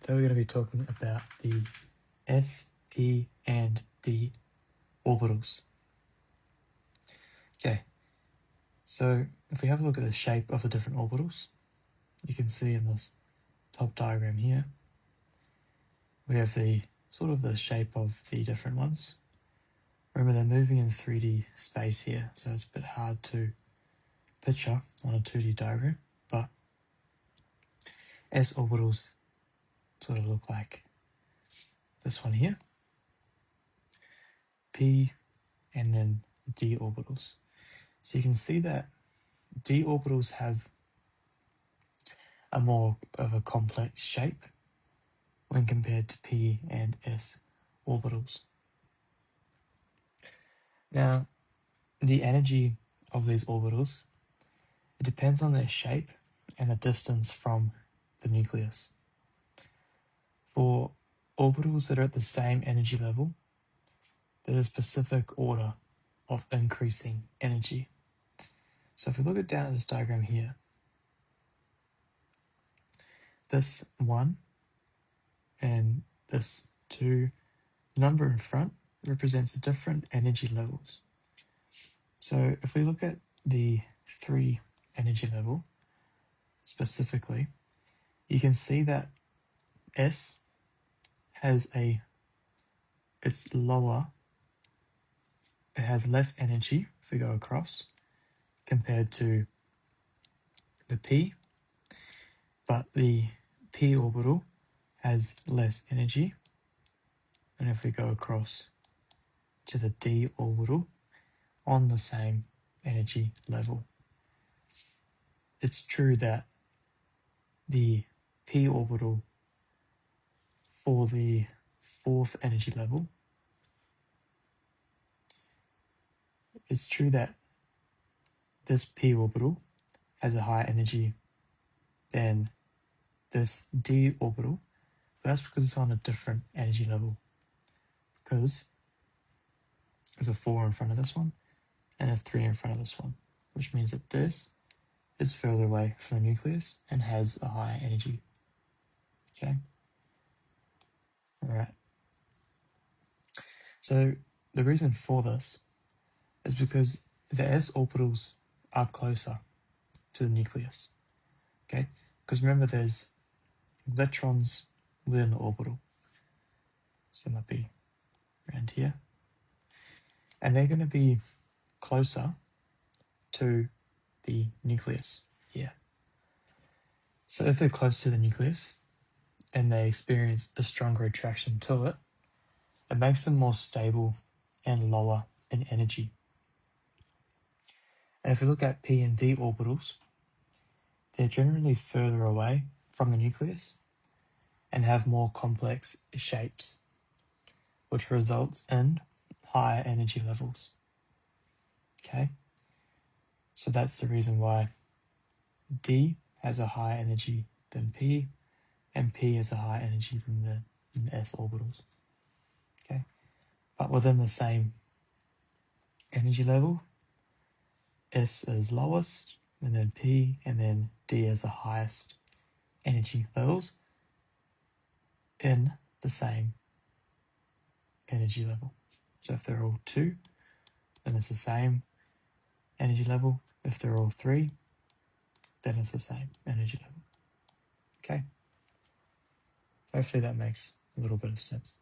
Today we're going to be talking about the s, p, and d orbitals. Okay, so if we have a look at the shape of the different orbitals, you can see in this top diagram here, we have the sort of the shape of the different ones. Remember, they're moving in 3D space here, so it's a bit hard to picture on a 2D diagram, but s orbitals sort of look like this one here, p, and then d orbitals. So you can see that d orbitals have a more of a complex shape when compared to p and s orbitals. Now, the energy of these orbitals, it depends on their shape and the distance from the nucleus. For orbitals that are at the same energy level, there's a specific order of increasing energy. So if we look down at this diagram here, this 1 and this 2 number in front represents the different energy levels. So if we look at the 3 energy level specifically, you can see that S has it's lower, it has less energy if we go across compared to the P, but the P orbital has less energy. And if we go across to the D orbital on the same energy level, it's true that the P orbital for the 4th energy level, it's true that this P orbital has a higher energy than this D orbital, but that's because it's on a different energy level, because there's a 4 in front of this one and a 3 in front of this one, which means that this is further away from the nucleus and has a higher energy. Okay? Alright. So the reason for this is because the s orbitals are closer to the nucleus. Okay? Because remember, there's electrons within the orbital. So it might be around here. And they're going to be closer to the nucleus here. So if they're close to the nucleus and they experience a stronger attraction to it, it makes them more stable and lower in energy. And if we look at p and d orbitals, they're generally further away from the nucleus and have more complex shapes, which results in higher energy levels. Okay? So that's the reason why D has a higher energy than P, and P has a higher energy than the s orbitals. Okay? But within the same energy level, S is lowest, and then P, and then D is the highest energy levels in the same energy level. So if they're all 2, then it's the same energy level. If they're all 3, then it's the same energy level. Okay? Hopefully that makes a little bit of sense.